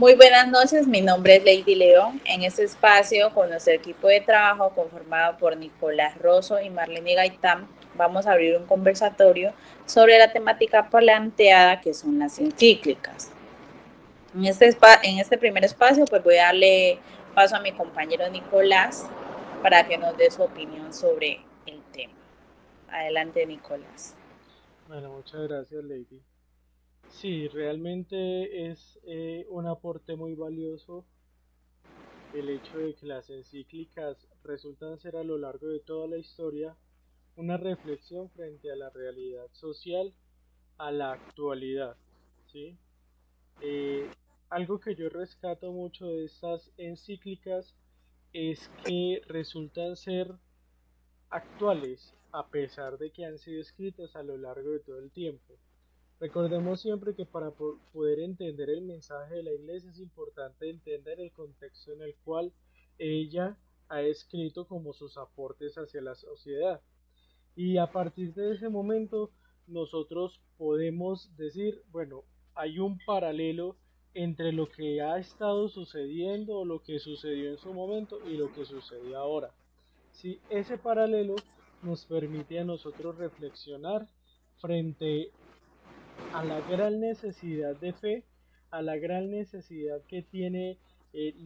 Muy buenas noches, mi nombre es Lady León. En este espacio, con nuestro equipo de trabajo conformado por Nicolás Rosso y Marlene Gaitán, vamos a abrir un conversatorio sobre la temática planteada que son las encíclicas. En este primer espacio, pues voy a darle paso a mi compañero Nicolás para que nos dé su opinión sobre el tema. Adelante, Nicolás. Bueno, muchas gracias, Lady. Sí, realmente es un aporte muy valioso el hecho de que las encíclicas resultan ser a lo largo de toda la historia una reflexión frente a la realidad social, a la actualidad, ¿sí? Eh, Algo que yo rescato mucho de estas encíclicas es que resultan ser actuales a pesar de que han sido escritas a lo largo de todo el tiempo. Recordemos siempre que para poder entender el mensaje de la iglesia es importante entender el contexto en el cual ella ha escrito como sus aportes hacia la sociedad. Y a partir de ese momento nosotros podemos decir, bueno, hay un paralelo entre lo que ha estado sucediendo o lo que sucedió en su momento y lo que sucede ahora. Si ese paralelo nos permite a nosotros reflexionar frente a la gran necesidad de fe, a la gran necesidad que tiene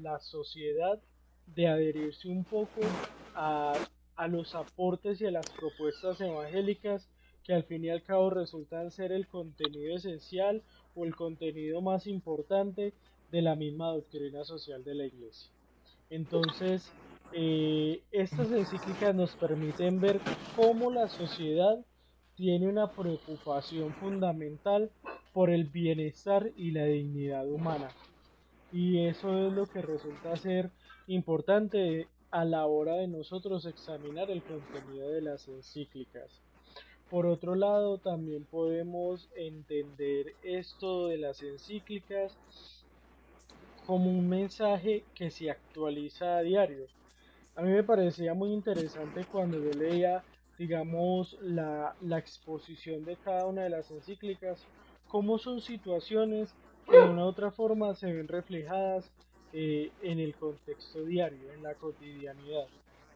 la sociedad de adherirse un poco a los aportes y a las propuestas evangélicas que al fin y al cabo resultan ser el contenido esencial o el contenido más importante de la misma doctrina social de la Iglesia. Entonces, estas encíclicas nos permiten ver cómo la sociedad tiene una preocupación fundamental por el bienestar y la dignidad humana. Y eso es lo que resulta ser importante a la hora de nosotros examinar el contenido de las encíclicas. Por otro lado, también podemos entender esto de las encíclicas como un mensaje que se actualiza a diario. A mí me parecía muy interesante cuando yo leía, digamos, la exposición de cada una de las encíclicas, cómo son situaciones que de una u otra forma se ven reflejadas en el contexto diario, en la cotidianidad.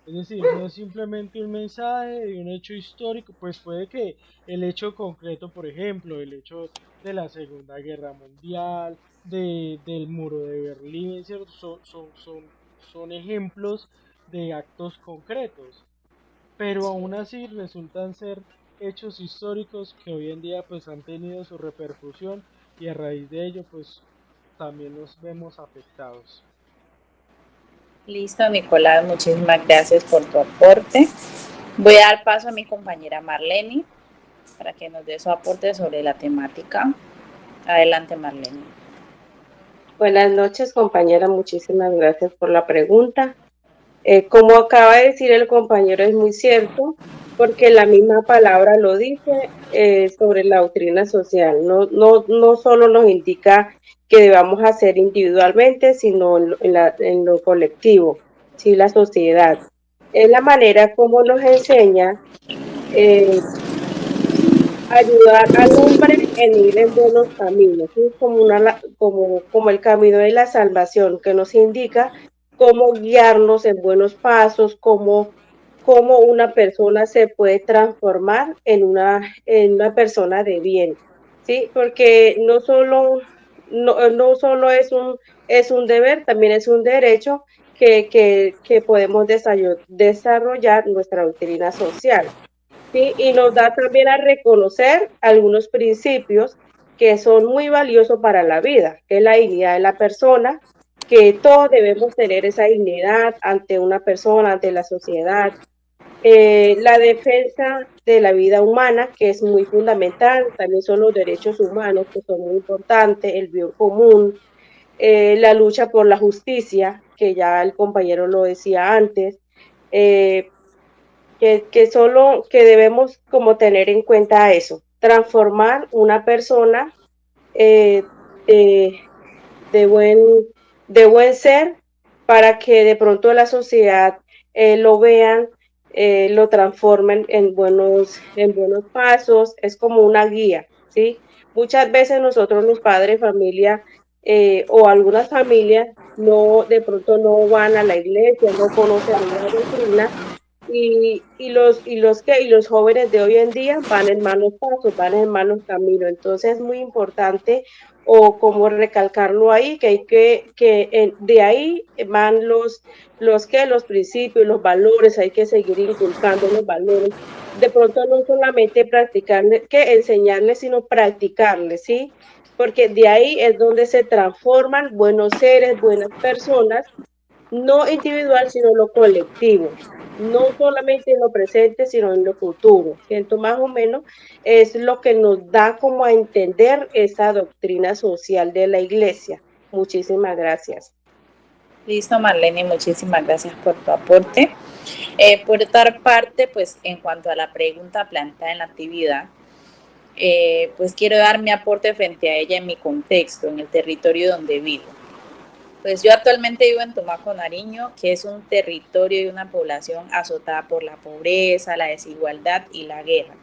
Es decir, no es simplemente un mensaje de un hecho histórico, pues puede que el hecho concreto, por ejemplo, el hecho de la Segunda Guerra Mundial, del muro de Berlín, ¿cierto? Son ejemplos de actos concretos, pero aún así resultan ser hechos históricos que hoy en día pues han tenido su repercusión y a raíz de ello pues también nos vemos afectados. Listo, Nicolás, muchísimas gracias por tu aporte. Voy a dar paso a mi compañera Marlene para que nos dé su aporte sobre la temática. Adelante, Marlene. Buenas noches, compañera. Muchísimas gracias por la pregunta. Como acaba de decir el compañero, es muy cierto, porque la misma palabra lo dice sobre la doctrina social. No solo nos indica que debamos hacer individualmente, sino en lo colectivo, sí, la sociedad. Es la manera como nos enseña eh, ayudar al hombre en ir en buenos caminos, ¿sí? Como el camino de la salvación, que nos indica cómo guiarnos en buenos pasos, cómo una persona se puede transformar en una persona de bien, ¿sí? Porque no solo es un deber, también es un derecho que podemos desarrollar nuestra doctrina social. ¿Sí? Y nos da también a reconocer algunos principios que son muy valiosos para la vida, que es la dignidad de la persona, que todos debemos tener esa dignidad ante una persona, ante la sociedad, la defensa de la vida humana, que es muy fundamental, también son los derechos humanos, que son muy importantes, el bien común, la lucha por la justicia, que ya el compañero lo decía antes, eh, que debemos como tener en cuenta eso, transformar una persona eh, de, de, buen, de buen ser para que de pronto la sociedad lo vean, lo transformen en buenos pasos, es como una guía, ¿sí? Muchas veces nosotros los padres de familia o algunas familias no, de pronto no van a la iglesia, no conocen una doctrina, y los jóvenes de hoy en día van en malos pasos, van en malos caminos. Entonces es muy importante o como recalcarlo ahí, que hay de ahí van los principios, los valores, hay que seguir inculcando los valores. De pronto no solamente practicarle, que enseñarles, sino practicarles, ¿sí? Porque de ahí es donde se transforman buenos seres, buenas personas, no individual, sino lo colectivo, no solamente en lo presente, sino en lo futuro. Siento más o menos es lo que nos da como a entender esa doctrina social de la iglesia. Muchísimas gracias. Listo, Marlene, muchísimas gracias por tu aporte. Por otra parte, pues en cuanto a la pregunta planteada en la actividad, pues quiero dar mi aporte frente a ella en mi contexto, en el territorio donde vivo. Pues yo actualmente vivo en Tumaco, Nariño, que es un territorio y una población azotada por la pobreza, la desigualdad y la guerra.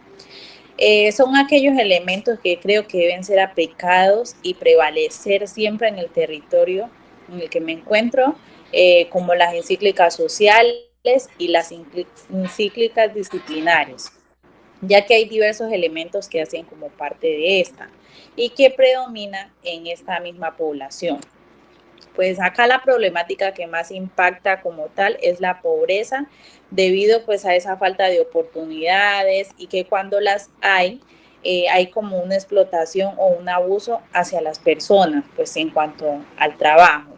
Son aquellos elementos que creo que deben ser aplicados y prevalecer siempre en el territorio en el que me encuentro, como las encíclicas sociales y las encíclicas disciplinarias, ya que hay diversos elementos que hacen como parte de esta y que predominan en esta misma población. Pues acá la problemática que más impacta como tal es la pobreza, debido pues a esa falta de oportunidades, y que cuando las hay como una explotación o un abuso hacia las personas, pues en cuanto al trabajo.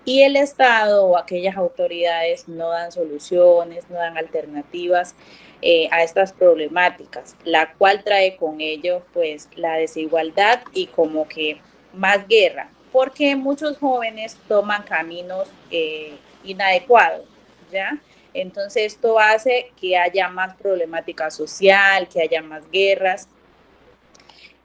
Y el Estado o aquellas autoridades no dan soluciones, no dan alternativas a estas problemáticas, la cual trae con ello pues la desigualdad y como que más guerra, porque muchos jóvenes toman caminos inadecuados, ¿ya? Entonces esto hace que haya más problemática social, que haya más guerras.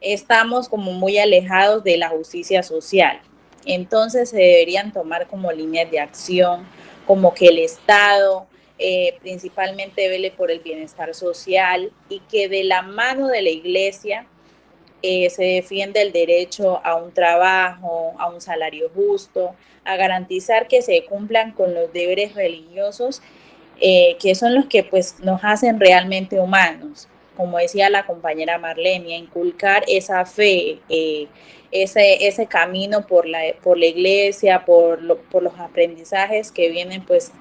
Estamos como muy alejados de la justicia social. Entonces se deberían tomar como líneas de acción, como que el Estado principalmente vele por el bienestar social, y que de la mano de la iglesia se defiende el derecho a un trabajo, a un salario justo, a garantizar que se cumplan con los deberes religiosos, que son los que pues nos hacen realmente humanos, como decía la compañera Marlene, inculcar esa fe, ese camino por la iglesia, por los aprendizajes que vienen pues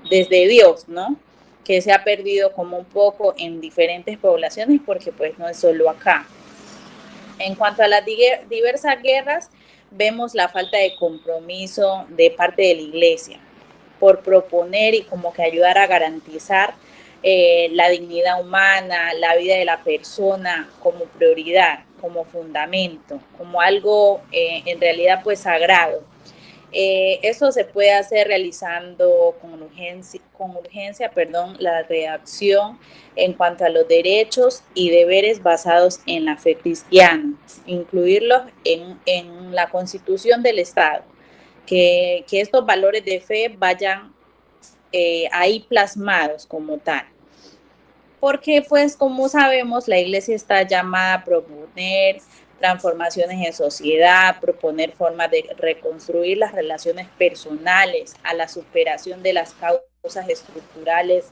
desde Dios, ¿no? Que se ha perdido como un poco en diferentes poblaciones, porque pues no es solo acá. En cuanto a las diversas guerras, vemos la falta de compromiso de parte de la iglesia por proponer y como que ayudar a garantizar la dignidad humana, la vida de la persona como prioridad, como fundamento, como algo en realidad pues sagrado. Eso se puede hacer realizando con urgencia, la redacción en cuanto a los derechos y deberes basados en la fe cristiana, incluirlos en la constitución del Estado, que estos valores de fe vayan ahí plasmados como tal. Porque pues como sabemos, la iglesia está llamada a proponer transformaciones en sociedad, proponer formas de reconstruir las relaciones personales, a la superación de las causas estructurales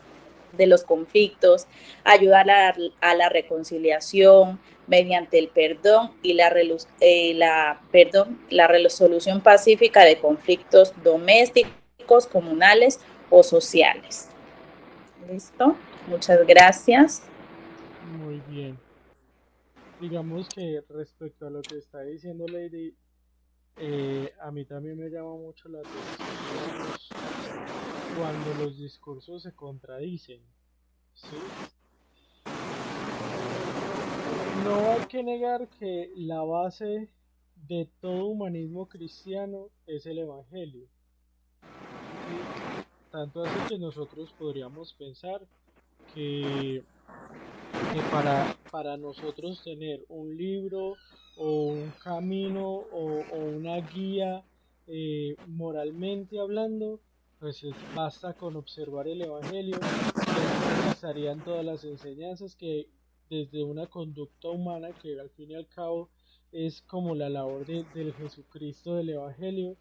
de los conflictos, ayudar a la reconciliación mediante el perdón y la resolución pacífica de conflictos domésticos, comunales o sociales. ¿Listo? Muchas gracias. Muy bien. Digamos que respecto a lo que está diciendo Lady, a mí también me llama mucho la atención, digamos, cuando los discursos se contradicen, ¿sí? No hay que negar que la base de todo humanismo cristiano es el Evangelio, ¿sí? Tanto así que nosotros podríamos pensar que, para nosotros tener un libro o un camino o una guía, moralmente hablando, pues basta con observar el Evangelio y allí estarían todas las enseñanzas que desde una conducta humana, que al fin y al cabo es como la labor del Jesucristo del Evangelio,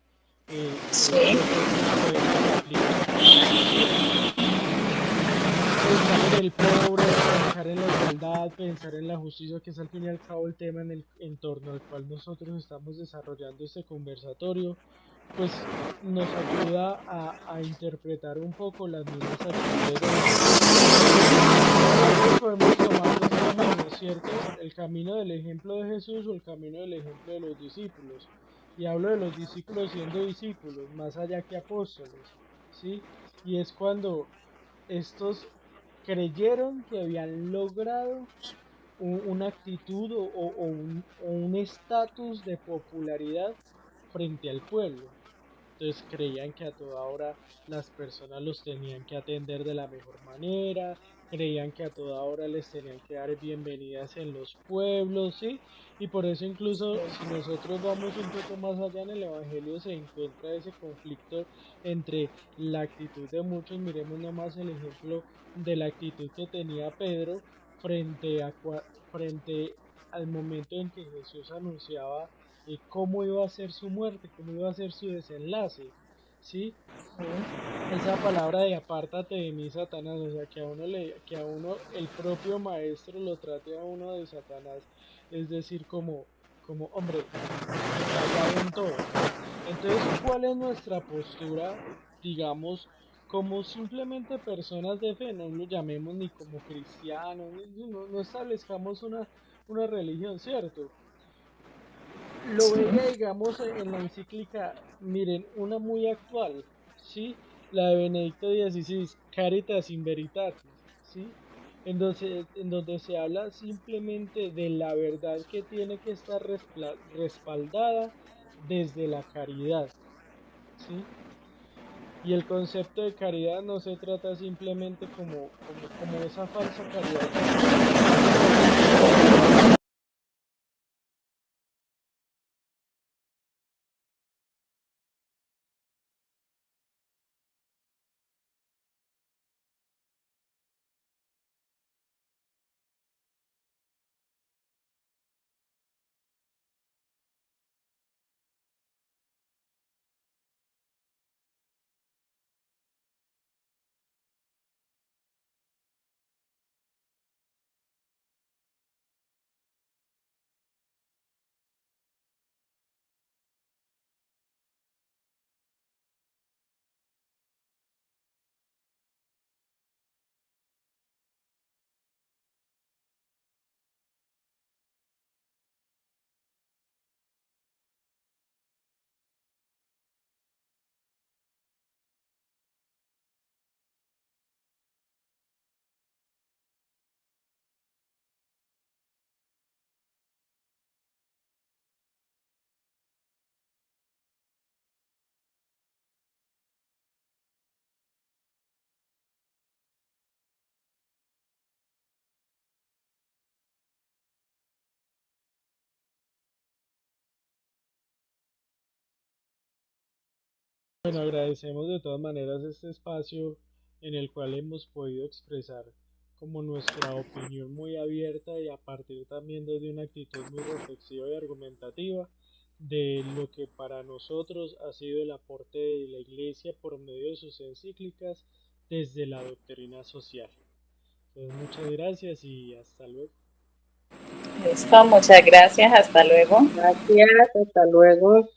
Sí. nosotros podemos aplicar, ¿sí? Pensar en el pobre, pensar en la igualdad, pensar en la justicia, que es al fin y al cabo el tema en torno al cual nosotros estamos desarrollando este conversatorio, pues nos ayuda a interpretar un poco las mismas actitudes de Jesucristo. Nosotros podemos tomar dos caminos, ¿cierto? El camino del ejemplo de Jesús o el camino del ejemplo de los discípulos. Y hablo de los discípulos siendo discípulos, más allá que apóstoles, ¿sí? Y es cuando estos creyeron que habían logrado una actitud o un estatus de popularidad frente al pueblo. Entonces creían que a toda hora las personas los tenían que atender de la mejor manera, creían que a toda hora les tenían que dar bienvenidas en los pueblos, ¿sí? Y por eso incluso si nosotros vamos un poco más allá en el Evangelio se encuentra ese conflicto entre la actitud de muchos, miremos nomás el ejemplo de la actitud que tenía Pedro frente frente al momento en que Jesús anunciaba cómo iba a ser su muerte, cómo iba a ser su desenlace, ¿sí? Esa palabra de apártate de mí, Satanás, o sea, que a uno el propio maestro lo trate a uno de Satanás, es decir, como hombre, rayado en todo. Entonces, ¿cuál es nuestra postura, digamos, como simplemente personas de fe? No lo llamemos ni como cristianos, no establezcamos una religión, ¿cierto? Lo veía, digamos, en la encíclica, miren, una muy actual, ¿sí? La de Benedicto XVI, Caritas in Veritatis, ¿sí? En donde se habla simplemente de la verdad que tiene que estar respaldada desde la caridad, ¿sí? Y el concepto de caridad no se trata simplemente como esa falsa caridad que muchos Bueno, agradecemos de todas maneras este espacio en el cual hemos podido expresar como nuestra opinión muy abierta y a partir también desde una actitud muy reflexiva y argumentativa de lo que para nosotros ha sido el aporte de la Iglesia por medio de sus encíclicas desde la doctrina social. Entonces, muchas gracias y hasta luego. Listo, muchas gracias, hasta luego. Gracias, hasta luego.